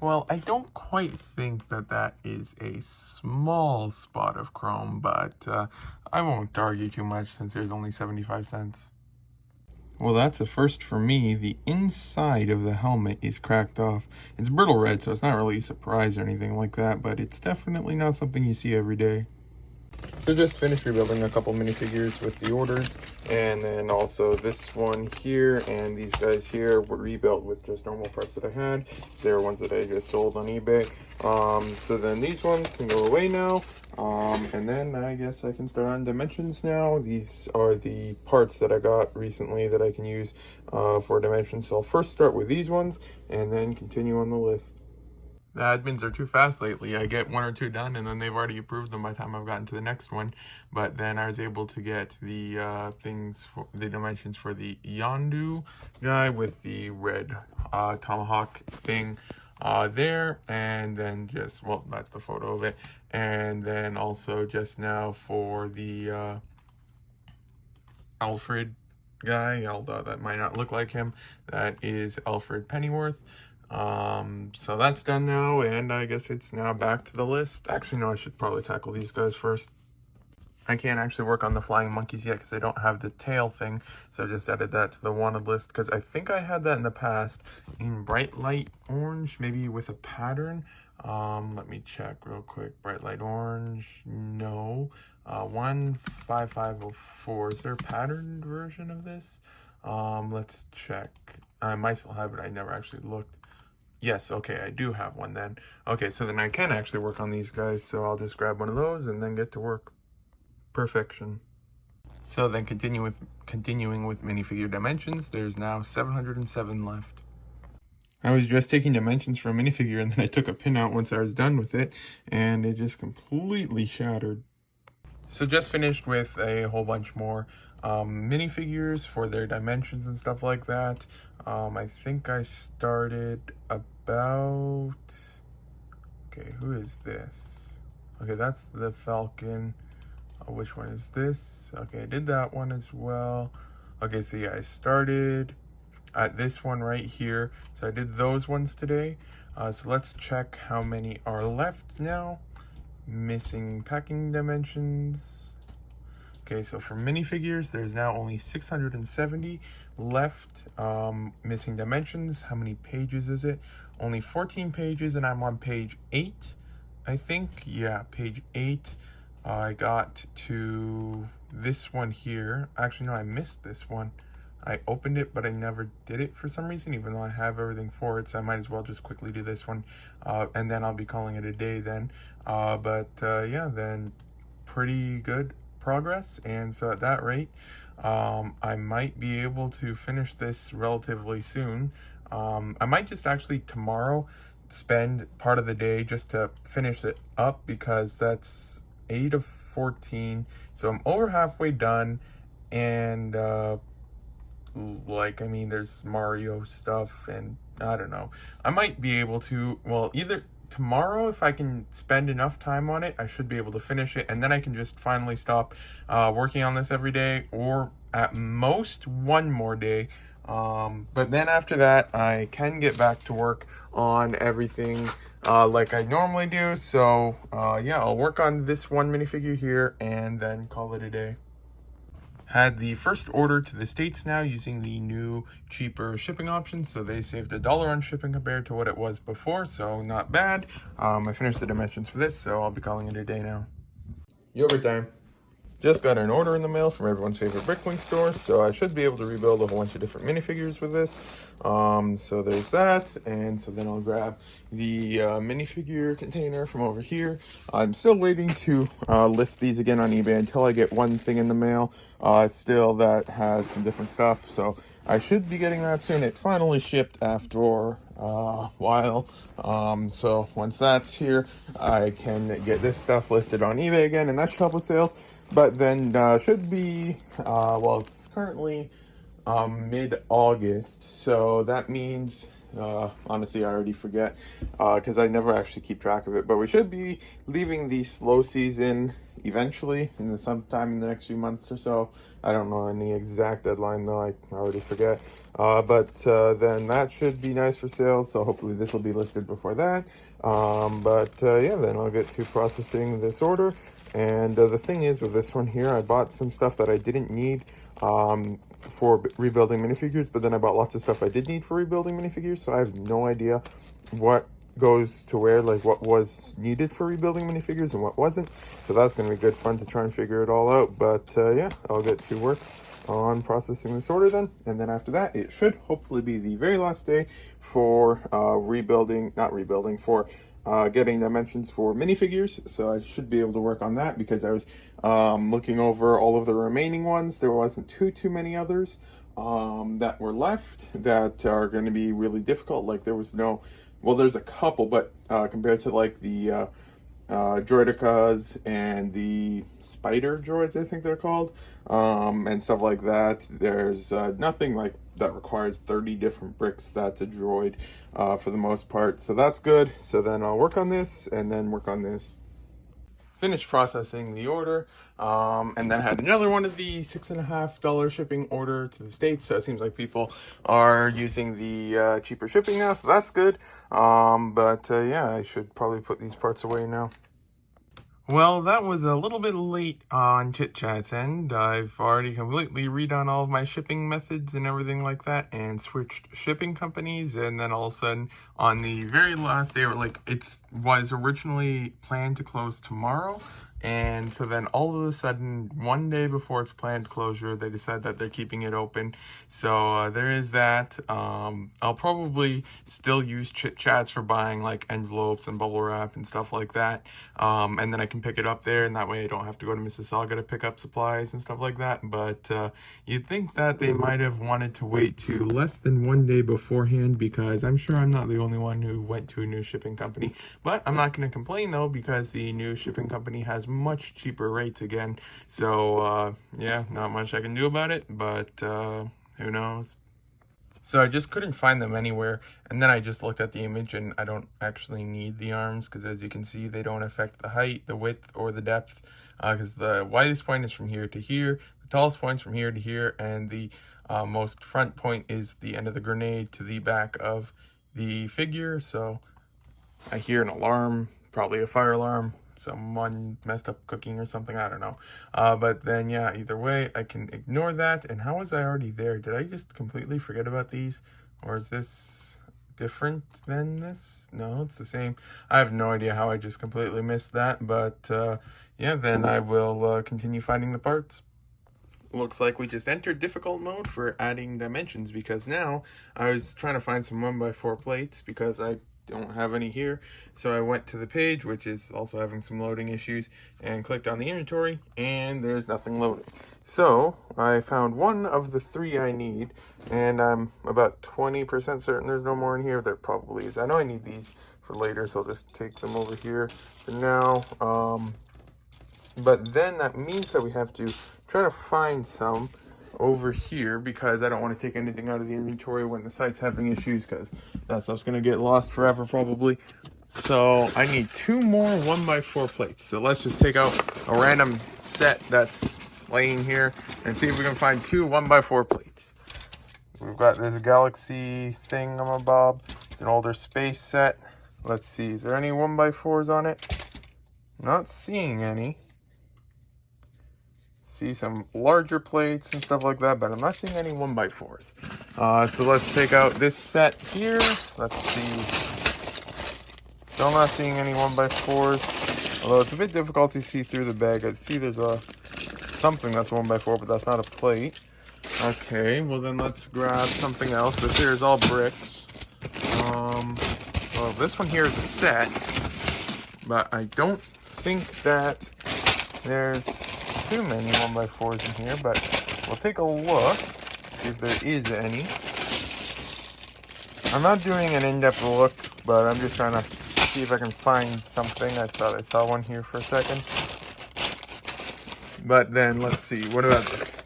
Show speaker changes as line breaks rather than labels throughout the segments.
Well, I don't quite think that that is a small spot of chrome, but I won't argue too much since there's only 75 cents. Well, that's a first for me. The inside of the helmet is cracked off. It's brittle red, so it's not really a surprise or anything like that, but it's definitely not something you see every day. So just finished rebuilding a couple minifigures with the orders, and then also this one here and these guys here were rebuilt with just normal parts that I had. They're ones that I just sold on eBay. So then these ones can go away now, and then I guess I can start on dimensions now. These are the parts that I got recently that I can use for dimensions. So I'll first start with these ones and then continue on the list. The admins are too fast lately. I get one or two done and then they've already approved them by the time I've gotten to the next one. But then I was able to get the things for the dimensions for the Yondu guy with the red tomahawk thing there, and then just, well, that's the photo of it. And then also just now for the Alfred guy, although that might not look like him, that is Alfred Pennyworth. So that's done now, and I guess it's now back to the list. Actually, no, I should probably tackle these guys first. I can't actually work on the flying monkeys yet because I don't have the tail thing, so I just added that to the wanted list because I think I had that in the past in bright light orange, maybe with a pattern. Let me check real quick. Bright light orange, no. 15504, is there a patterned version of this? Let's check. I might still have it, I never actually looked. Yes, okay, I do have one then. Okay, so then I can actually work on these guys, so I'll just grab one of those and then get to work. Perfection. So then continuing with minifigure dimensions, there's now 707 left. I was just taking dimensions for a minifigure and then I took a pin out once I was done with it, and it just completely shattered. So just finished with a whole bunch more minifigures for their dimensions and stuff like that. I think I started about, okay, who is this? Okay, that's the Falcon. Which one is this? Okay, I did that one as well. Okay, so yeah, I started at this one right here. So I did those ones today. So let's check how many are left now. Missing packing dimensions. Okay, so for minifigures, there's now only 670 left. Missing dimensions, how many pages is it? Only 14 pages, and I'm on page 8, I think. Yeah, page 8. I got to this one here. Actually, no, I missed this one. I opened it, but I never did it for some reason, even though I have everything for it, so I might as well just quickly do this one, and then I'll be calling it a day then. Yeah, then pretty good progress, and so at that rate, I might be able to finish this relatively soon. I might just actually tomorrow spend part of the day just to finish it up, because that's 8 of 14, so I'm over halfway done, and like, I mean, there's Mario stuff, and I don't know. I might be able to, well, either tomorrow, if I can spend enough time on it, I should be able to finish it, and then I can just finally stop working on this every day, or at most one more day. But then after that, I can get back to work on everything like I normally do. So yeah, I'll work on this one minifigure here and then call it a day. Had the first order to the States now using the new cheaper shipping options, so they saved $1 on shipping compared to what it was before, so not bad. I finished the dimensions for this, so I'll be calling it a day now. Yogurt time. Just got an order in the mail from everyone's favorite Bricklink store, so I should be able to rebuild a whole bunch of different minifigures with this. So there's that, and so then I'll grab the minifigure container from over here. I'm still waiting to list these again on eBay until I get one thing in the mail still that has some different stuff, so I should be getting that soon. It finally shipped after a while, so once that's here, I can get this stuff listed on eBay again, and that should help with sales. But then should be, well, it's currently mid-August, so that means, honestly, I already forget, because I never actually keep track of it, but we should be leaving the slow season eventually, sometime in the next few months or so. I don't know any exact deadline, though, I already forget. Then that should be nice for sales, so hopefully this will be listed before that. Yeah, then I'll get to processing this order. And the thing is, with this one here, I bought some stuff that I didn't need for rebuilding minifigures, but then I bought lots of stuff I did need for rebuilding minifigures, so I have no idea what goes to where, like what was needed for rebuilding minifigures and what wasn't. So that's going to be good fun to try and figure it all out. Yeah, I'll get to work on processing this order then, and then after that it should hopefully be the very last day for getting dimensions for minifigures. So I should be able to work on that, because I was looking over all of the remaining ones. There wasn't too many others that were left that are going to be really difficult. Like there was no, well, there's a couple, but compared to like the droidicas and the spider droids, I think they're called, and stuff like that, there's nothing like that requires 30 different bricks. That's a droid for the most part, so that's good. So then I'll work on this and then work on this. Finished processing the order, and then had another one of the $6.50 shipping order to the States. So it seems like people are using the cheaper shipping now, so that's good. Yeah, I should probably put these parts away now. Well, that was a little bit late on Chit Chat's end. I've already completely redone all of my shipping methods and everything like that, and switched shipping companies. And then all of a sudden, on the very last day, it was originally planned to close tomorrow. And so then all of a sudden, one day before its planned closure, they decide that they're keeping it open. So there is that. I'll probably still use Chit Chats for buying like envelopes and bubble wrap and stuff like that. And then I can pick it up there, and that way I don't have to go to Mississauga to pick up supplies and stuff like that. But you'd think that they might have wanted to wait to less than one day beforehand, because I'm sure I'm not the only one who went to a new shipping company. But I'm not going to complain though, because the new shipping company has much cheaper rates again. So yeah, not much I can do about it, but who knows. So I just couldn't find them anywhere, and then I just looked at the image, and I don't actually need the arms, because as you can see, they don't affect the height, the width, or the depth, because the widest point is from here to here, the tallest point is from here to here, and the most front point is the end of the grenade to the back of the figure. So I hear an alarm, probably a fire alarm, someone messed up cooking or something, I don't know. But then yeah, either way, I can ignore that. And how was I already there? Did I just completely forget about these? Or is this different than this? No, it's the same. I have no idea how I just completely missed that. But yeah, then I will continue finding the parts. Looks like we just entered difficult mode for adding dimensions, because now I was trying to find some 1x4 plates because I don't have any here. So I went to the page, which is also having some loading issues, and clicked on the inventory, and there's nothing loaded. So I found one of the 3 I need, and I'm about 20% certain there's no more in here. There probably is. I know I need these for later, so I'll just take them over here for now. But then that means that we have to try to find some over here, because I don't want to take anything out of the inventory when the site's having issues, because that stuff's going to get lost forever probably. So I need 2 more 1x4 plates. So let's just take out a random set that's laying here and see if we can find 2 1x4 plates. We've got this Galaxy thingamabob. It's an older space set. Let's see, is there any 1x4s on it? Not seeing any. See some larger plates and stuff like that, but I'm not seeing any 1x4s. So let's take out this set here. Let's see. Still not seeing any 1x4s. Although it's a bit difficult to see through the bag. I see there's something that's 1x4, but that's not a plate. Okay, well then let's grab something else. This here is all bricks. Well, this one here is a set, but I don't think that there's too many 1x4s in here, but we'll take a look, see if there is any. I'm not doing an in-depth look, but I'm just trying to see if I can find something. I thought I saw one here for a second. But then, let's see, what about this?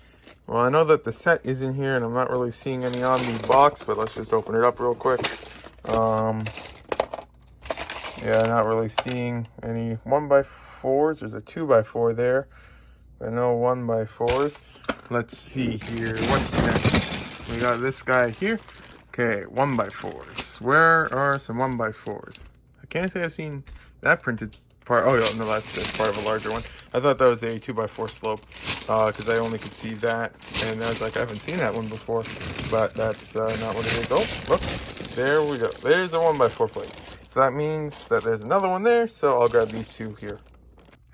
Well, I know that the set is in here, and I'm not really seeing any on the box, but let's just open it up real quick. Yeah, not really seeing any 1x4s. There's a 2x4 there. But no 1x4s. Let's see here. What's next? we got this guy here. Okay, 1x4s. Where are some 1x4s? I can't say I've seen that printed part. Oh, no, that's part of a larger one. I thought that was a 2x4 slope because I only could see that. And I was like, I haven't seen that one before. But that's not what it is. Oh, look. There we go. There's a 1x4 plate. So that means that there's another one there. So I'll grab these two here.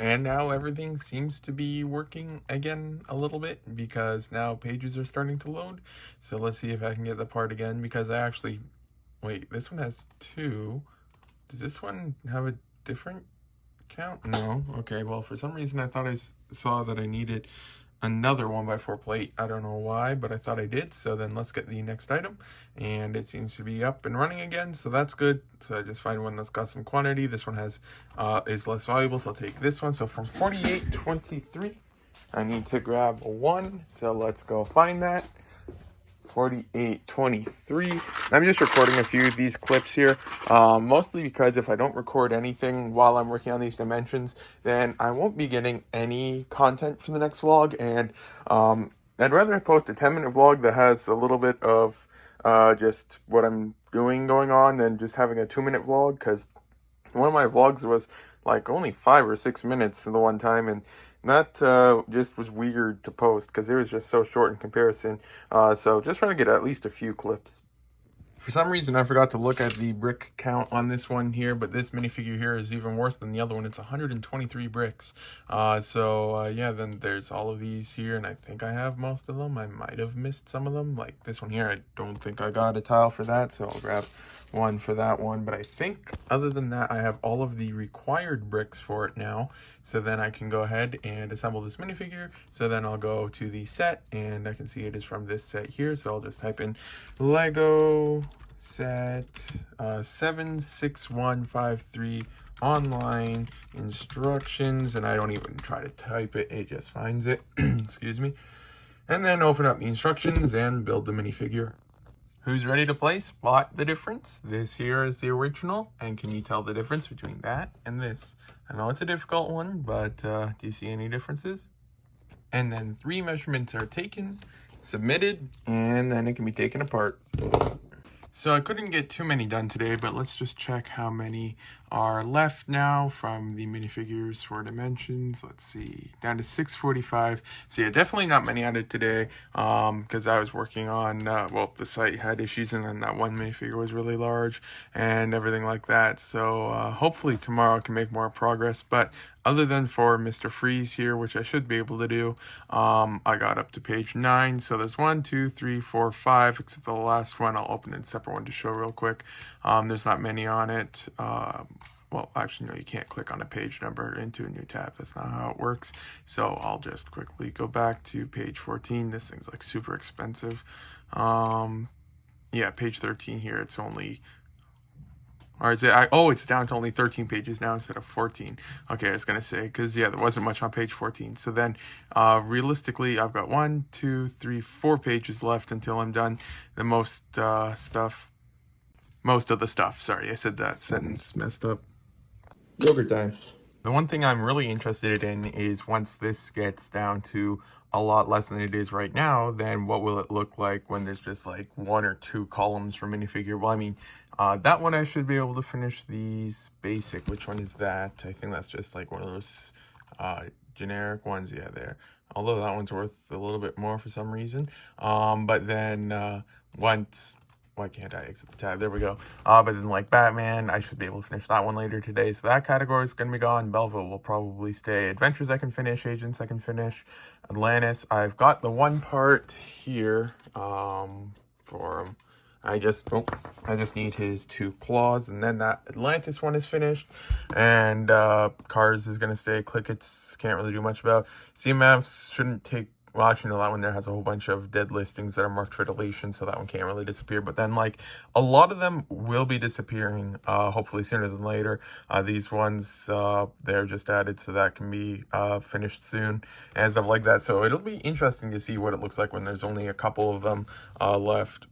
And now everything seems to be working again a little bit because now pages are starting to load. So let's see if I can get the part again because I actually, wait, this one has 2. Does this one have a different count? No. Okay, well, for some reason I thought I saw that I needed another 1x4 plate. I don't know why, but I thought I did. So then let's get the next item, and it seems to be up and running again, so that's good. So I just find one that's got some quantity. This one has is less valuable, so I'll take this one. So from 48.23 I need to grab 1, so let's go find that. 48.23. I'm just recording a few of these clips here, mostly because if I don't record anything while I'm working on these dimensions, then I won't be getting any content for the next vlog, and I'd rather post a 10-minute vlog that has a little bit of just what I'm doing going on than just having a 2-minute vlog, because one of my vlogs was like only 5 or 6 minutes the one time, and that just was weird to post because it was just so short in comparison. So just trying to get at least a few clips. For some reason, I forgot to look at the brick count on this one here, but this minifigure here is even worse than the other one. It's 123 bricks. Yeah, then there's all of these here, and I think I have most of them. I might have missed some of them. Like this one here, I don't think I got a tile for that, so I'll grab one for that one. But I think other than that, I have all of the required bricks for it now. So then I can go ahead and assemble this minifigure. So then I'll go to the set, and I can see it is from this set here. So I'll just type in Lego set 76153 online instructions, and I don't even try to type it, it just finds it. Excuse me. And then open up the instructions and build the minifigure. Who's ready to play? Spot the difference. This here is the original, and can you tell the difference between that and this? I know it's a difficult one, but do you see any differences? And then 3 measurements are taken, submitted, and then it can be taken apart. So I couldn't get too many done today, but let's just check how many are left now from the minifigures for dimensions. Let's see, down to 645. So yeah, definitely not many added today because I was working on, well, the site had issues, and then that one minifigure was really large and everything like that. So hopefully tomorrow I can make more progress. But other than for Mr. Freeze here, which I should be able to do, I got up to page 9. So there's 1, 2, 3, 4, 5, except the last one. I'll open a separate one to show real quick. There's not many on it. Well, actually, no, you can't click on a page number into a new tab. That's not how it works. So I'll just quickly go back to page 14. This thing's like super expensive. Yeah, page 13 here. It's only... Or is it, oh, it's down to only 13 pages now instead of 14. Okay, I was going to say, because, yeah, there wasn't much on page 14. So then, realistically, I've got 1, 2, 3, 4 pages left until I'm done. The most of the stuff. Sorry, I said that sentence messed up. Yogurt time. The one thing I'm really interested in is once this gets down to a lot less than it is right now, then what will it look like when there's just like 1 or 2 columns for minifigure? Well, I mean, that one I should be able to finish these basic. Which one is that? I think that's just like one of those generic ones. Yeah, there. Although that one's worth a little bit more for some reason. But then once... Why can't I exit the tab? There we go. But then like Batman, I should be able to finish that one later today. So that category is going to be gone. Belleville will probably stay. Adventures I can finish. Agents I can finish. Atlantis. I've got the one part here for him. I just need his 2 claws, and then that Atlantis one is finished. And Cars is going to stay. Clickets can't really do much about. CMFs shouldn't take... Well, actually, no, that one there has a whole bunch of dead listings that are marked for deletion, so that one can't really disappear. But then, like, a lot of them will be disappearing, hopefully sooner than later. These ones, they're just added, so that can be finished soon and stuff like that. So it'll be interesting to see what it looks like when there's only a couple of them left.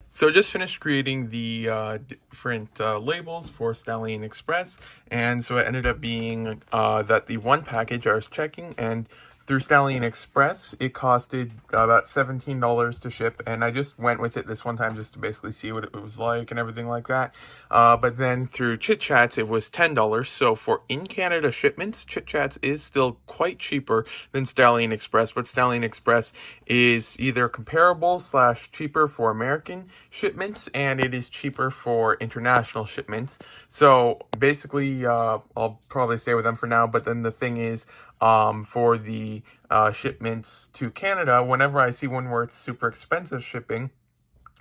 So just finished creating the different labels for Stallion Express, and so it ended up being that the one package I was checking, and through Stallion Express, it costed about $17 to ship, and I just went with it this one time just to basically see what it was like and everything like that. But then through Chit Chats, it was $10. So for in-Canada shipments, Chit Chats is still quite cheaper than Stallion Express, but Stallion Express is either comparable / cheaper for American shipments, and it is cheaper for international shipments. So basically, I'll probably stay with them for now, but then the thing is, for the shipments to Canada, whenever I see one where it's super expensive shipping,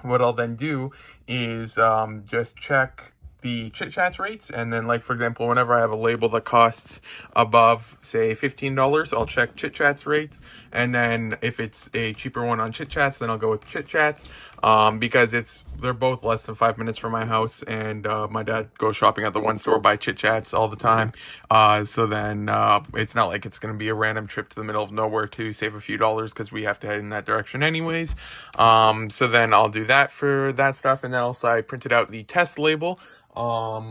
what I'll then do is just check the Chit Chats rates, and then, like, for example, whenever I have a label that costs above, say, $15, I'll check Chit Chats rates, and then if it's a cheaper one on Chit Chats, then I'll go with Chit Chats, because they're both less than 5 minutes from my house, and my dad goes shopping at the one store by Chit Chats all the time, so then it's not like it's going to be a random trip to the middle of nowhere to save a few dollars, because we have to head in that direction anyways. So then I'll do that for that stuff, and then also I printed out the test label,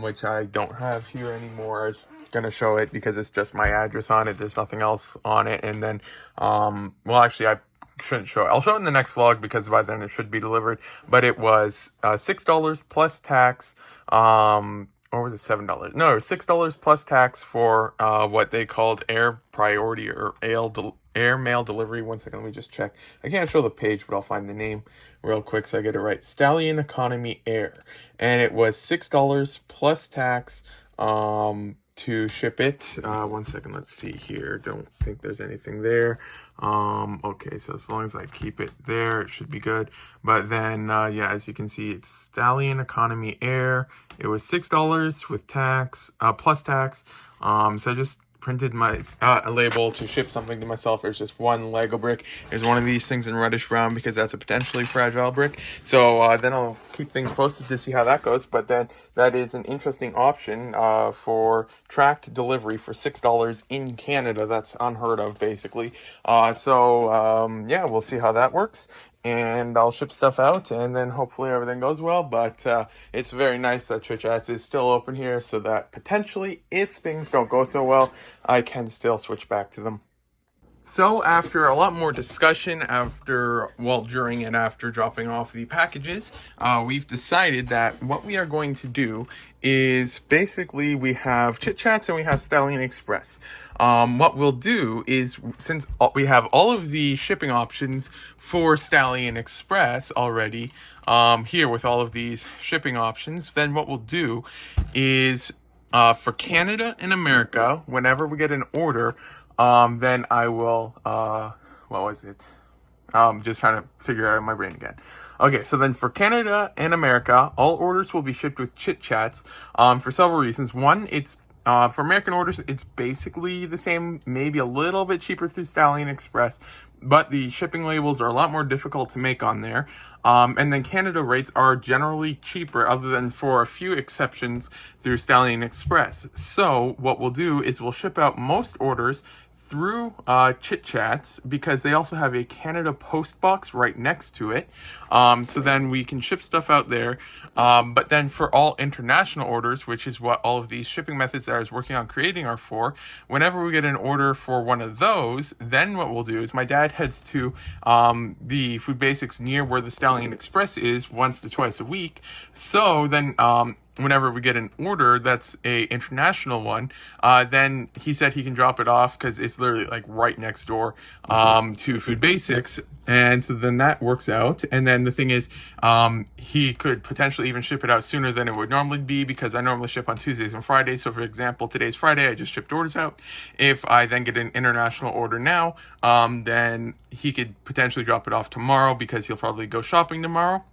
which I don't have here anymore. I was gonna show it because it's just my address on it. There's nothing else on it. And then, well, actually, I shouldn't show it. I'll show it in the next vlog because by then it should be delivered. But it was $6 plus tax. Or was it $7? No, it was $6 plus tax for what they called air priority or air mail delivery. One second, let me just check. I can't show the page, but I'll find the name real quick so I get it right. Stallion Economy Air, and it was $6 plus tax to ship it. One second, let's see here. Don't think there's anything there. Okay, so as long as I keep it there, it should be good. But then, yeah, as you can see, it's Stallion Economy Air. It was $6 with tax, plus tax. So I just printed my a label to ship something to myself. There's just one Lego brick. There's one of these things in reddish brown because that's a potentially fragile brick. So then I'll keep things posted to see how that goes. But then that is an interesting option for tracked delivery for $6 in Canada. That's unheard of, basically. Yeah, we'll see how that works. And I'll ship stuff out, and then hopefully everything goes well. But it's very nice that Chit Chats is still open here, so that potentially, if things don't go so well, I can still switch back to them. So after a lot more discussion during and after dropping off the packages, we've decided that what we are going to do is basically we have Chit Chats and we have Stallion Express. What we'll do is, since we have all of the shipping options for Stallion Express already here with all of these shipping options, then what we'll do is for Canada and America, whenever we get an order, then I will, what was it? Just trying to figure it out in my brain again. Okay, so then for Canada and America, all orders will be shipped with Chit Chats, for several reasons. One, it's, for American orders, it's basically the same, maybe a little bit cheaper through Stallion Express, but the shipping labels are a lot more difficult to make on there. And then Canada rates are generally cheaper, other than for a few exceptions through Stallion Express. So what we'll do is we'll ship out most orders through Chit Chats, because they also have a Canada post box right next to it. So then we can ship stuff out there. But then for all international orders, which is what all of these shipping methods that I was working on creating are for, whenever we get an order for one of those, then what we'll do is my dad heads to the Food Basics near where the Stallion Express is once to twice a week. So then whenever we get an order that's a international one, then he said he can drop it off because it's literally like right next door to Food Basics. And so then that works out. And then the thing is, he could potentially even ship it out sooner than it would normally be, because I normally ship on Tuesdays and Fridays. So for example, today's Friday, I just shipped orders out. If I then get an international order now, then he could potentially drop it off tomorrow, because he'll probably go shopping tomorrow.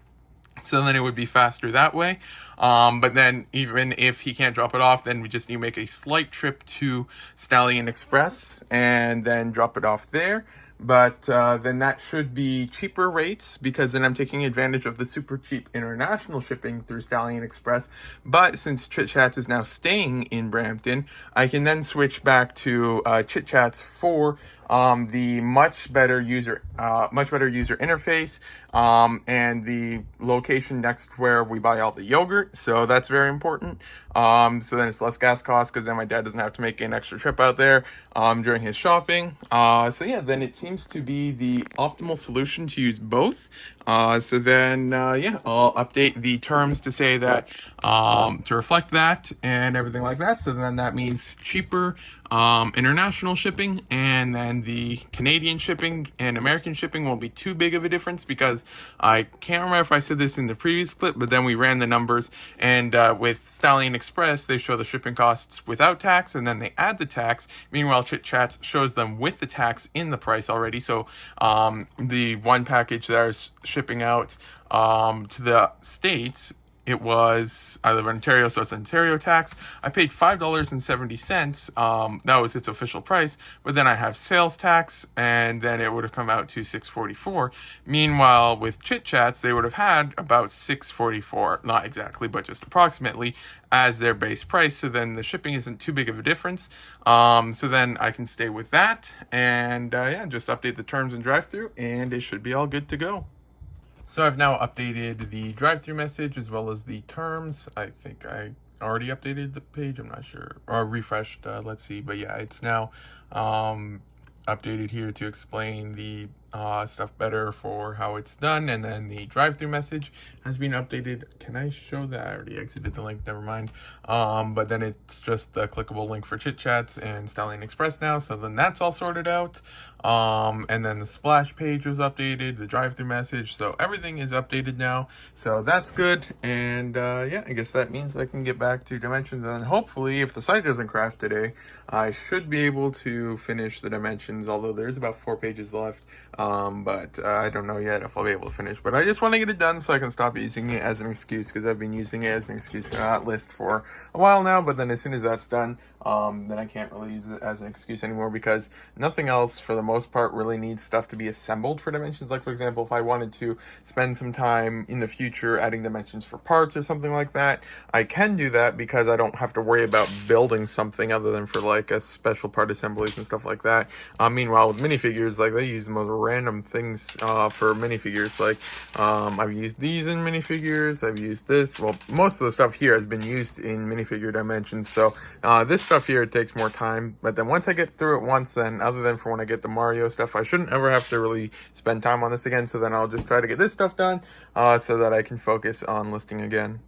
So then it would be faster that way. But then even if he can't drop it off, then we just need to make a slight trip to Stallion Express and then drop it off there. But then that should be cheaper rates, because then I'm taking advantage of the super cheap international shipping through Stallion Express. But since Chit Chats is now staying in Brampton, I can then switch back to Chit Chats for the much better user interface, and the location next where we buy all the yogurt. So that's very important. So then it's less gas costs because then my dad doesn't have to make an extra trip out there during his shopping. So yeah, then it seems to be the optimal solution to use both. So then yeah, I'll update the terms to say that to reflect that and everything like that. So then that means cheaper international shipping, and then the Canadian shipping and American shipping won't be too big of a difference, because I can't remember if I said this in the previous clip, but then we ran the numbers, and with Stallion Express they show the shipping costs without tax, and then they add the tax. Meanwhile, Chit Chats shows them with the tax in the price already. So the one package that is shipping out to the States, it was, I live in Ontario, so it's Ontario tax. I paid $5.70. That was its official price, but then I have sales tax, and then it would have come out to $6.44. Meanwhile, with Chit Chats, they would have had about $6.44, not exactly, but just approximately, as their base price. So then the shipping isn't too big of a difference. So then I can stay with that, and yeah, just update the terms and drive-through, and it should be all good to go. So I've now updated the drive-through message as well as the terms. I think I already updated the page, I'm not sure, or refreshed, let's see. But yeah, it's now updated here to explain the stuff better for how it's done. And then the drive-through message has been updated. Can I show that? I already exited the link, never mind. But then it's just the clickable link for Chit Chats and Stallion Express now, so then that's all sorted out. And then the splash page was updated, the drive-through message, so everything is updated now, so that's good. And yeah, I guess that means I can get back to dimensions, and hopefully, if the site doesn't crash today, I should be able to finish the dimensions, although there's about 4 pages left. But I don't know yet if I'll be able to finish, but I just want to get it done so I can stop using it as an excuse, because I've been using it as an excuse to not list for a while now. But then as soon as that's done, then I can't really use it as an excuse anymore, because nothing else for the most part really needs stuff to be assembled for dimensions. Like, for example, if I wanted to spend some time in the future adding dimensions for parts or something like that, I can do that, because I don't have to worry about building something other than for like a special part assemblies and stuff like that. Meanwhile, with minifigures, like, they use the most random things for minifigures. Like, I've used these in minifigures, I've used this. Well, most of the stuff here has been used in minifigure dimensions, so this stuff here, it takes more time. But then once I get through it once, then other than for when I get the Mario stuff, I shouldn't ever have to really spend time on this again. So then I'll just try to get this stuff done so that I can focus on listing again.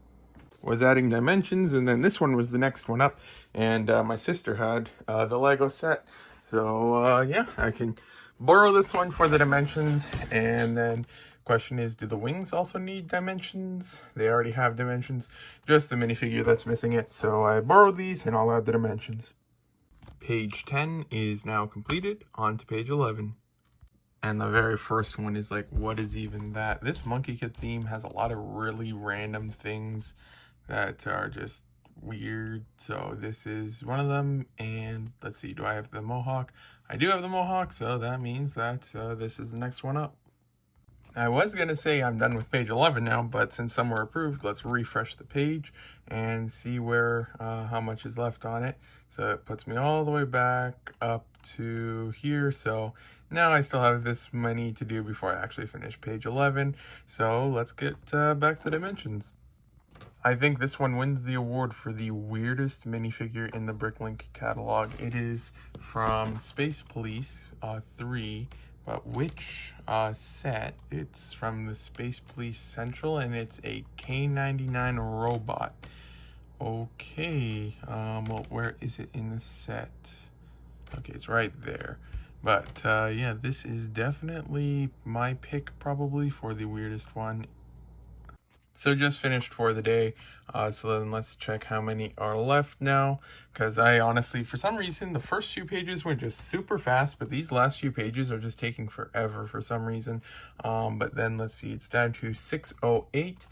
Was adding dimensions, and then this one was the next one up, and my sister had the Lego set, so yeah, I can borrow this one for the dimensions. And then question is, do the wings also need dimensions? They already have dimensions, just the minifigure that's missing it. So I borrowed these, and I'll add the dimensions. Page 10 is now completed. On to page 11. And the very first one is like, what is even that? This Monkey Kid theme has a lot of really random things that are just weird. So this is one of them. And let's see, do I have the Mohawk? I do have the Mohawk, so that means that this is the next one up. I was going to say I'm done with page 11 now, but since some were approved, let's refresh the page and see where how much is left on it. So it puts me all the way back up to here. So now I still have this many to do before I actually finish page 11. So let's get back to dimensions. I think this one wins the award for the weirdest minifigure in the Bricklink catalog. It is from Space Police 3. But which set? It's from the Space Police Central, and it's a K99 robot. Okay, well, where is it in the set? Okay, it's right there. But yeah, this is definitely my pick probably for the weirdest one. So just finished for the day, so then let's check how many are left now, because I honestly, for some reason, the first few pages went just super fast, but these last few pages are just taking forever for some reason. But then let's see, it's down to 608.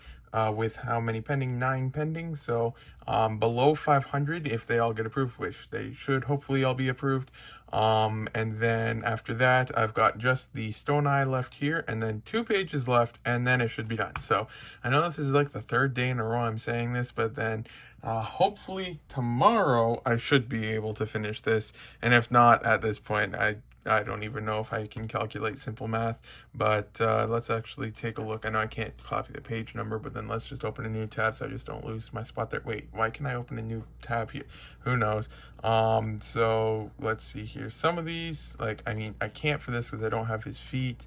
With how many pending? 9 pending. So below 500 if they all get approved, which they should hopefully all be approved. And then after that, I've got just the Stone Eye left here, and then 2 pages left, and then it should be done. So I know this is like the 3rd day in a row I'm saying this, but then hopefully tomorrow I should be able to finish this. And if not, at this point, I I don't even know if I can calculate simple math, but let's actually take a look. I know I can't copy the page number, but then let's just open a new tab so I just don't lose my spot there. Wait, why can I open a new tab here? Who knows? So let's see here. Some of these, like, I mean, I can't for this because I don't have his feet.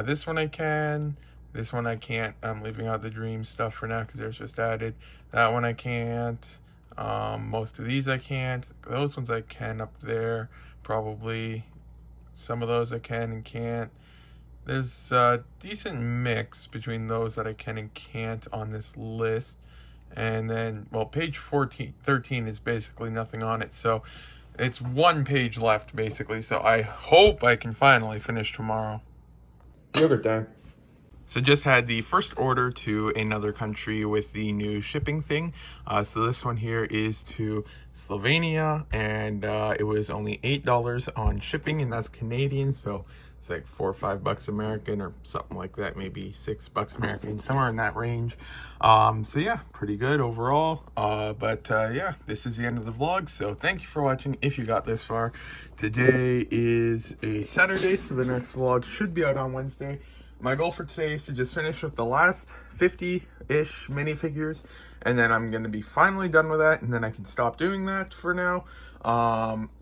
This one I can. This one I can't. I'm leaving out the dream stuff for now because there's just added. That one I can't. Most of these I can't. Those ones I can up there, probably. Some of those I can and can't. There's a decent mix between those that I can and can't on this list. And then, well, page 13 is basically nothing on it. So it's one page left, basically. So I hope I can finally finish tomorrow.
Yogurt time.
So just had the first order to another country with the new shipping thing. So this one here is to Slovenia, and it was only $8 on shipping, and that's Canadian. So it's like $4 or $5 American or something like that, maybe $6 American, somewhere in that range. So yeah, pretty good overall. But yeah, this is the end of the vlog. So thank you for watching if you got this far. Today is a Saturday, so the next vlog should be out on Wednesday. My goal for today is to just finish with the last 50-ish minifigures, and then I'm going to be finally done with that, and then I can stop doing that for now.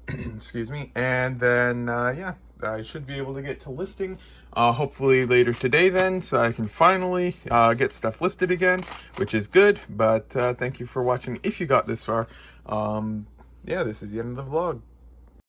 Excuse me. And then, yeah, I should be able to get to listing, hopefully later today then, so I can finally get stuff listed again, which is good. But thank you for watching if you got this far. Yeah, this is the end of the vlog.